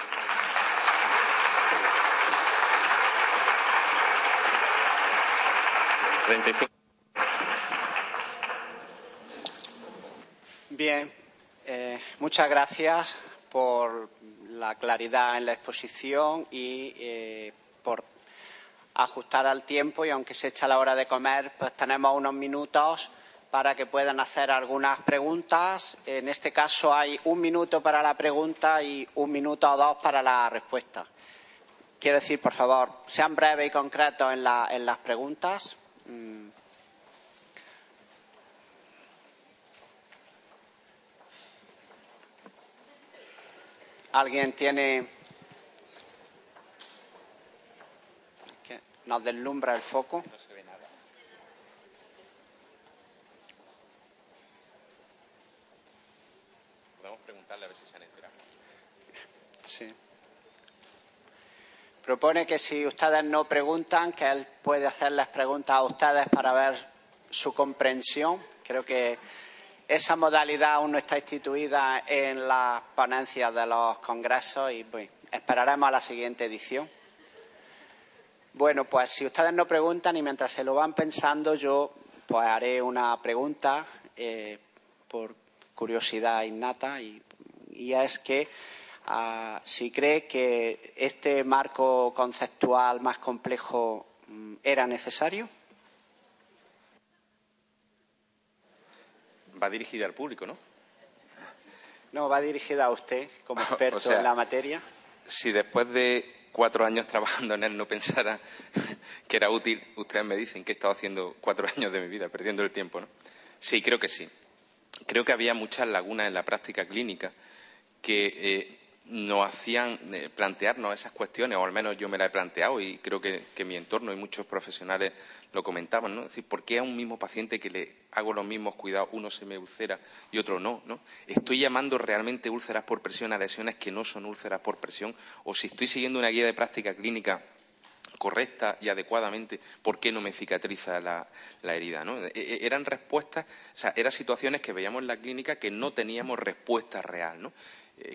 Bien, muchas gracias por la claridad en la exposición y por ajustar al tiempo, y aunque se echa la hora de comer, pues tenemos unos minutos para que puedan hacer algunas preguntas. En este caso hay 1 minuto para la pregunta y 1 minuto o 2 para la respuesta. Quiero decir, por favor, sean breves y concretos en las preguntas. ¿Alguien tiene...? Que nos deslumbra el foco. No se ve nada. Podemos preguntarle a ver si se han enterado. Sí. Propone que si ustedes no preguntan, que él puede hacerles preguntas a ustedes para ver su comprensión. Creo que esa modalidad aún no está instituida en las ponencias de los congresos y bueno, esperaremos a la siguiente edición. Bueno, pues si ustedes no preguntan y mientras se lo van pensando, yo pues haré una pregunta por curiosidad innata y es que si cree que este marco conceptual más complejo era necesario. Va dirigida al público, ¿no? No, va dirigida a usted como experto O sea, en la materia. Si después de 4 años trabajando en él no pensara que era útil, ustedes me dicen que he estado haciendo 4 años de mi vida, perdiendo el tiempo, ¿no? Sí, creo que sí. Creo que había muchas lagunas en la práctica clínica que nos hacían plantearnos esas cuestiones, o al menos yo me las he planteado y creo que mi entorno y muchos profesionales lo comentaban, ¿no? Es decir, ¿por qué a un mismo paciente que le hago los mismos cuidados, uno se me ulcera y otro no, ¿no? ¿Estoy llamando realmente úlceras por presión a lesiones que no son úlceras por presión? O si estoy siguiendo una guía de práctica clínica correcta y adecuadamente, ¿por qué no me cicatriza la herida, ¿no? Eran respuestas, o sea, eran situaciones que veíamos en la clínica que no teníamos respuesta real, ¿no?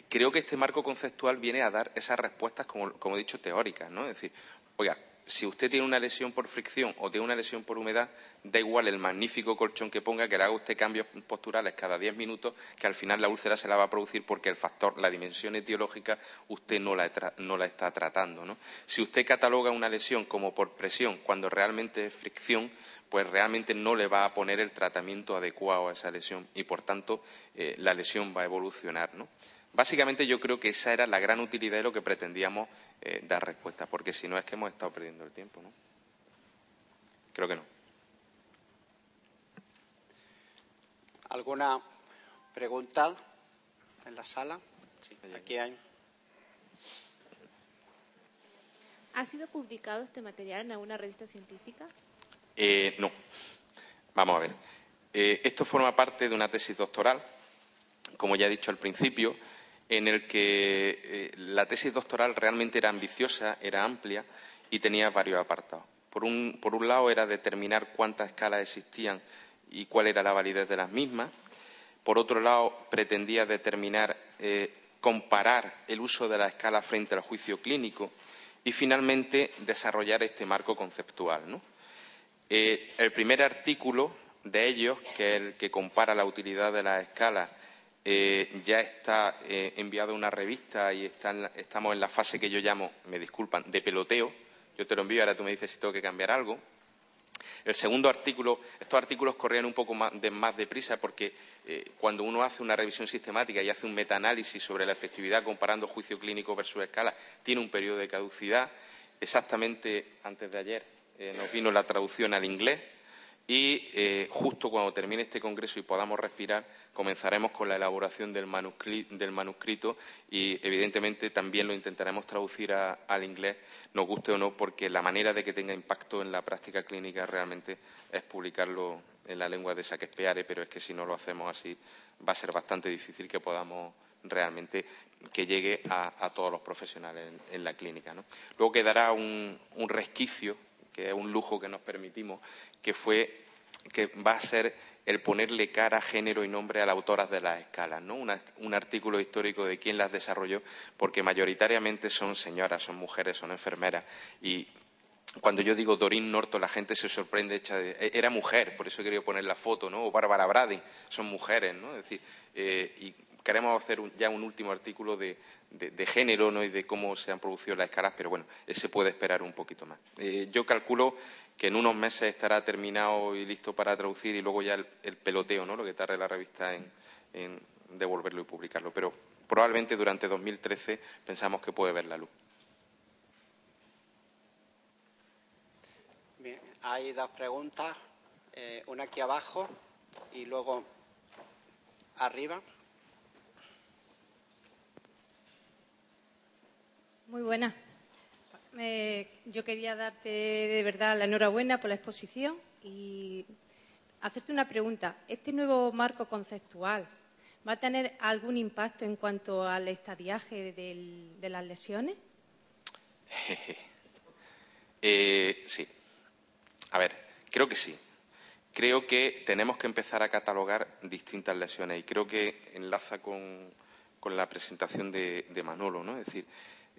Creo que este marco conceptual viene a dar esas respuestas, como he dicho, teóricas, ¿no? Es decir, oiga, si usted tiene una lesión por fricción o tiene una lesión por humedad, da igual el magnífico colchón que ponga, que le haga usted cambios posturales cada 10 minutos, que al final la úlcera se la va a producir porque el factor, la dimensión etiológica, usted no la está tratando, ¿no? Si usted cataloga una lesión como por presión cuando realmente es fricción, pues realmente no le va a poner el tratamiento adecuado a esa lesión y, por tanto, la lesión va a evolucionar, ¿no? Básicamente yo creo que esa era la gran utilidad y lo que pretendíamos dar respuesta, porque si no es que hemos estado perdiendo el tiempo, ¿no? Creo que no. ¿Alguna pregunta en la sala? Sí, aquí hay. ¿Ha sido publicado este material en alguna revista científica? No. Vamos a ver. Esto forma parte de una tesis doctoral, como ya he dicho al principio, en el que la tesis doctoral realmente era ambiciosa, era amplia y tenía varios apartados. Por un lado era determinar cuántas escalas existían y cuál era la validez de las mismas. Por otro lado, pretendía determinar, comparar el uso de la escala frente al juicio clínico y, finalmente, desarrollar este marco conceptual, ¿no? El primer artículo de ellos, que es el que compara la utilidad de las escalas, ya está enviado a una revista y estamos en la fase que yo llamo, me disculpan, de peloteo. Yo te lo envío, ahora tú me dices si tengo que cambiar algo. El segundo artículo, estos artículos corrían un poco más deprisa porque cuando uno hace una revisión sistemática y hace un metaanálisis sobre la efectividad comparando juicio clínico versus escala, tiene un periodo de caducidad. Exactamente antes de ayer nos vino la traducción al inglés y justo cuando termine este congreso y podamos respirar, comenzaremos con la elaboración del manuscrito y, evidentemente, también lo intentaremos traducir al inglés, nos guste o no, porque la manera de que tenga impacto en la práctica clínica realmente es publicarlo en la lengua de Shakespeare, pero es que si no lo hacemos así va a ser bastante difícil que podamos realmente que llegue a todos los profesionales en la clínica, ¿no? Luego quedará un resquicio, que es un lujo que nos permitimos, que va a ser el ponerle cara, género y nombre a las autoras de las escalas, ¿no? Un artículo histórico de quién las desarrolló, porque mayoritariamente son señoras, son mujeres, son enfermeras. Y cuando yo digo Doreen Norton, la gente se sorprende, era mujer, por eso he querido poner la foto, ¿no? O Bárbara Brading, son mujeres, ¿no? Es decir, y queremos hacer ya un último artículo de género, ¿no? Y de cómo se han producido las escalas, pero bueno, ese puede esperar un poquito más. Yo calculo que en unos meses estará terminado y listo para traducir y luego ya el peloteo, ¿no? Lo que tarde la revista en devolverlo y publicarlo. Pero probablemente durante 2013 pensamos que puede ver la luz. Bien, hay dos preguntas, una aquí abajo y luego arriba. Muy buena. Yo quería darte de verdad la enhorabuena por la exposición y hacerte una pregunta. ¿Este nuevo marco conceptual va a tener algún impacto en cuanto al estadiaje de las lesiones? Sí. A ver, creo que sí. Creo que tenemos que empezar a catalogar distintas lesiones y creo que enlaza con la presentación de Manolo, ¿no? Es decir,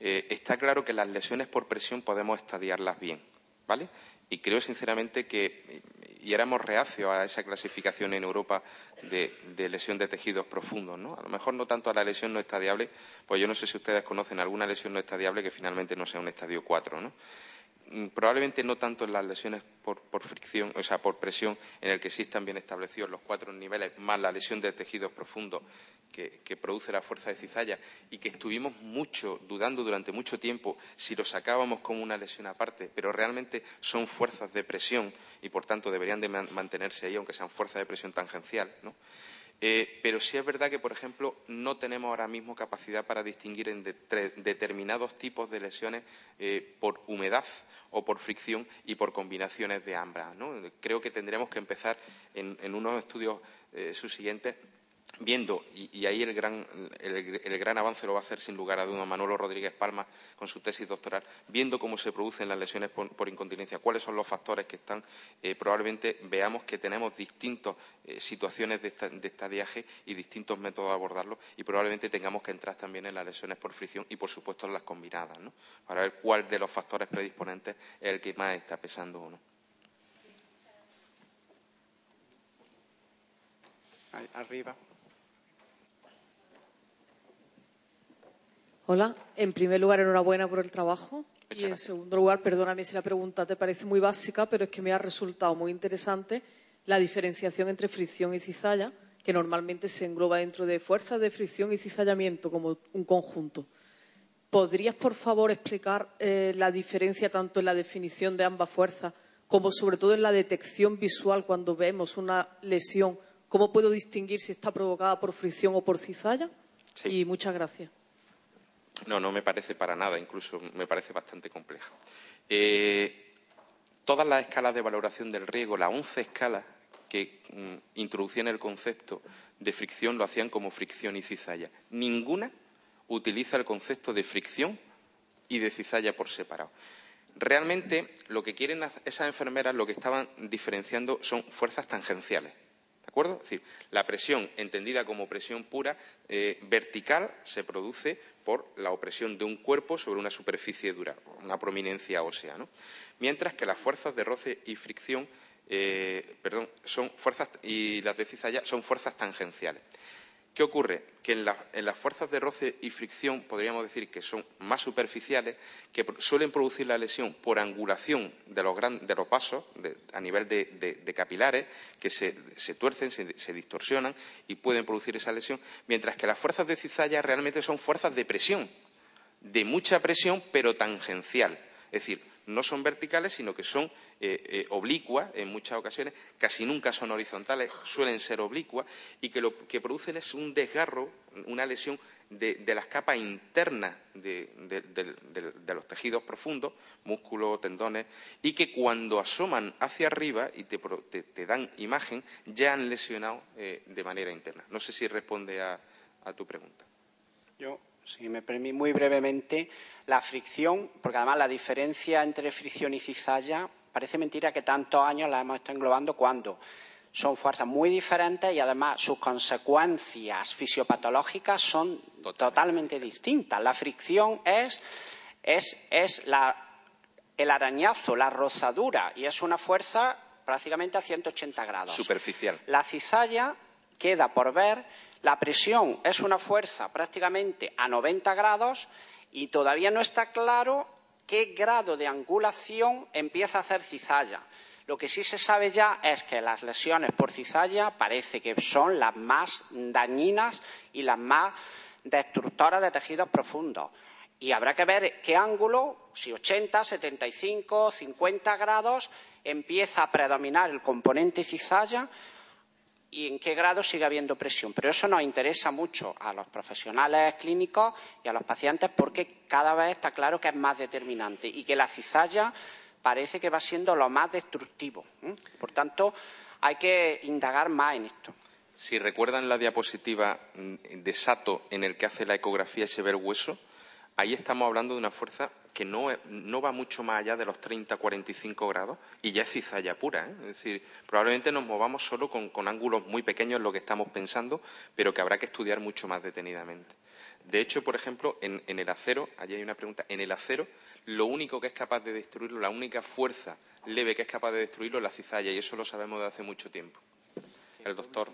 está claro que las lesiones por presión podemos estadiarlas bien, ¿vale? Y creo sinceramente y éramos reacios a esa clasificación en Europa de lesión de tejidos profundos, ¿no? A lo mejor no tanto a la lesión no estadiable, pues yo no sé si ustedes conocen alguna lesión no estadiable que finalmente no sea un estadio 4, ¿no? probablemente no tanto en las lesiones por fricción, o sea, por presión, en el que sí están bien establecidos los 4 niveles, más la lesión de tejidos profundos que produce la fuerza de cizalla, y que estuvimos dudando durante mucho tiempo si lo sacábamos como una lesión aparte, pero realmente son fuerzas de presión y, por tanto, deberían de mantenerse ahí, aunque sean fuerzas de presión tangencial, ¿no? Pero sí es verdad que, por ejemplo, no tenemos ahora mismo capacidad para distinguir en determinados tipos de lesiones por humedad o por fricción y por combinaciones de ambas, ¿no? Creo que tendremos que empezar en unos estudios subsiguientes viendo, y ahí el gran avance lo va a hacer sin lugar a dudas Manolo Rodríguez Palma con su tesis doctoral, viendo cómo se producen las lesiones por incontinencia, cuáles son los factores que están, probablemente veamos que tenemos distintas situaciones de estadiaje y distintos métodos de abordarlo, y probablemente tengamos que entrar también en las lesiones por fricción y, por supuesto, en las combinadas, ¿no? Para ver cuál de los factores predisponentes es el que más está pesando o no. Ahí, arriba. Hola. En primer lugar, enhorabuena por el trabajo. Muchas Y en gracias. segundo lugar, perdóname si la pregunta te parece muy básica, pero es que me ha resultado muy interesante la diferenciación entre fricción y cizalla, que normalmente se engloba dentro de fuerzas de fricción y cizallamiento como un conjunto. ¿Podrías, por favor, explicar la diferencia tanto en la definición de ambas fuerzas como, sobre todo, en la detección visual cuando vemos una lesión? ¿Cómo puedo distinguir si está provocada por fricción o por cizalla? Sí. Y muchas gracias. No me parece para nada, incluso me parece bastante compleja. Todas las escalas de valoración del riesgo, las 11 escalas que introducían el concepto de fricción, lo hacían como fricción y cizalla. Ninguna utiliza el concepto de fricción y de cizalla por separado. Realmente, lo que quieren esas enfermeras, lo que estaban diferenciando son fuerzas tangenciales. ¿De acuerdo? Es decir, la presión, entendida como presión pura, vertical, se produce por la opresión de un cuerpo sobre una superficie dura, una prominencia ósea, ¿no? Mientras que las fuerzas de roce y fricción, son fuerzas, y las de cizalla son fuerzas tangenciales. ¿Qué ocurre? Que en las fuerzas de roce y fricción podríamos decir que son más superficiales, que suelen producir la lesión por angulación de los vasos a nivel de capilares, que se tuercen, se distorsionan y pueden producir esa lesión, mientras que las fuerzas de cizalla realmente son fuerzas de presión, de mucha presión, pero tangencial. Es decir, no son verticales, sino que son oblicuas en muchas ocasiones, casi nunca son horizontales, suelen ser oblicuas, y que lo que producen es un desgarro, una lesión de las capas internas de los tejidos profundos, músculos, tendones, y que cuando asoman hacia arriba y te dan imagen, ya han lesionado de manera interna. No sé si responde a tu pregunta. Yo, si me permite, muy brevemente, la fricción, porque además la diferencia entre fricción y cizalla, parece mentira que tantos años la hemos estado englobando cuando son fuerzas muy diferentes y además sus consecuencias fisiopatológicas son totalmente distintas. La fricción es el arañazo, la rozadura, y es una fuerza prácticamente a 180 grados. Superficial. La cizalla queda por ver. La presión es una fuerza prácticamente a 90 grados y todavía no está claro qué grado de angulación empieza a hacer cizalla. Lo que sí se sabe ya es que las lesiones por cizalla parece que son las más dañinas y las más destructoras de tejidos profundos. Y habrá que ver qué ángulo, si 80, 75, 50 grados, empieza a predominar el componente cizalla y en qué grado sigue habiendo presión. Pero eso nos interesa mucho a los profesionales clínicos y a los pacientes porque cada vez está claro que es más determinante y que la cizalla parece que va siendo lo más destructivo. Por tanto, hay que indagar más en esto. Si recuerdan la diapositiva de Sato en el que hace la ecografía y se ve el hueso, ahí estamos hablando de una fuerza que no va mucho más allá de los 30-45 grados y ya es cizalla pura, ¿eh? Es decir, probablemente nos movamos solo con ángulos muy pequeños en lo que estamos pensando, pero que habrá que estudiar mucho más detenidamente. De hecho, por ejemplo, en el acero, allí hay una pregunta, en el acero lo único que es capaz de destruirlo, la única fuerza leve que es capaz de destruirlo es la cizalla, y eso lo sabemos de hace mucho tiempo. El doctor.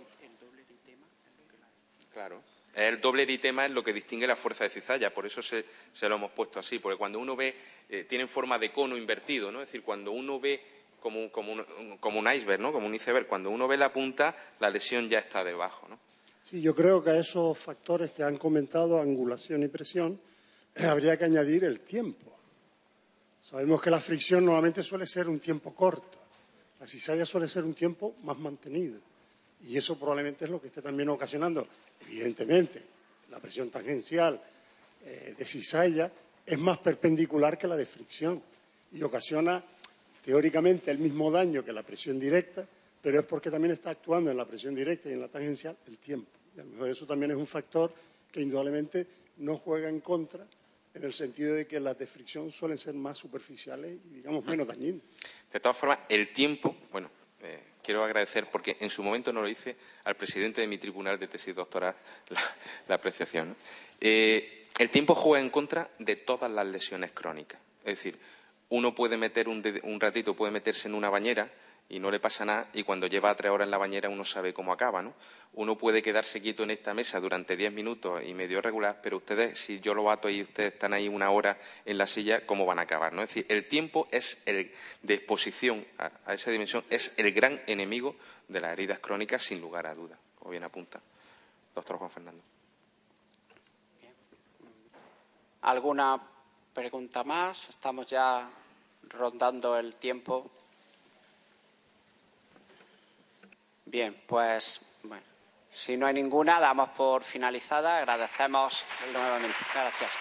Claro. Es el doble eritema es lo que distingue la fuerza de cizalla, por eso se lo hemos puesto así, porque cuando uno ve, tienen forma de cono invertido, ¿no? Es decir, cuando uno ve como un iceberg, ¿no? Como un iceberg, cuando uno ve la punta, la lesión ya está debajo, ¿no? Sí, yo creo que a esos factores que han comentado, angulación y presión, habría que añadir el tiempo. Sabemos que la fricción normalmente suele ser un tiempo corto, la cizalla suele ser un tiempo más mantenido. Y eso probablemente es lo que esté también ocasionando. Evidentemente, la presión tangencial de cizalla es más perpendicular que la de fricción y ocasiona teóricamente el mismo daño que la presión directa, pero es porque también está actuando en la presión directa y en la tangencial el tiempo. Y a lo mejor eso también es un factor que indudablemente no juega en contra, en el sentido de que las de fricción suelen ser más superficiales y, digamos, menos dañinas. De todas formas, el tiempo, bueno, quiero agradecer, porque en su momento no lo hice, al presidente de mi tribunal de tesis doctoral la apreciación, ¿no? El tiempo juega en contra de todas las lesiones crónicas. Es decir, uno puede meter un ratito, puede meterse en una bañera y no le pasa nada, y cuando lleva 3 horas en la bañera uno sabe cómo acaba, ¿no? Uno puede quedarse quieto en esta mesa durante 10 minutos y medio regular, pero ustedes, si yo lo bato y ustedes están ahí 1 hora en la silla, ¿cómo van a acabar, no? Es decir, el tiempo es de exposición a esa dimensión, es el gran enemigo de las heridas crónicas, sin lugar a dudas, como bien apunta doctor Juan Fernando. ¿Alguna pregunta más? Estamos ya rondando el tiempo. Bien, pues bueno, si no hay ninguna, damos por finalizada. Agradecemos nuevamente. Gracias.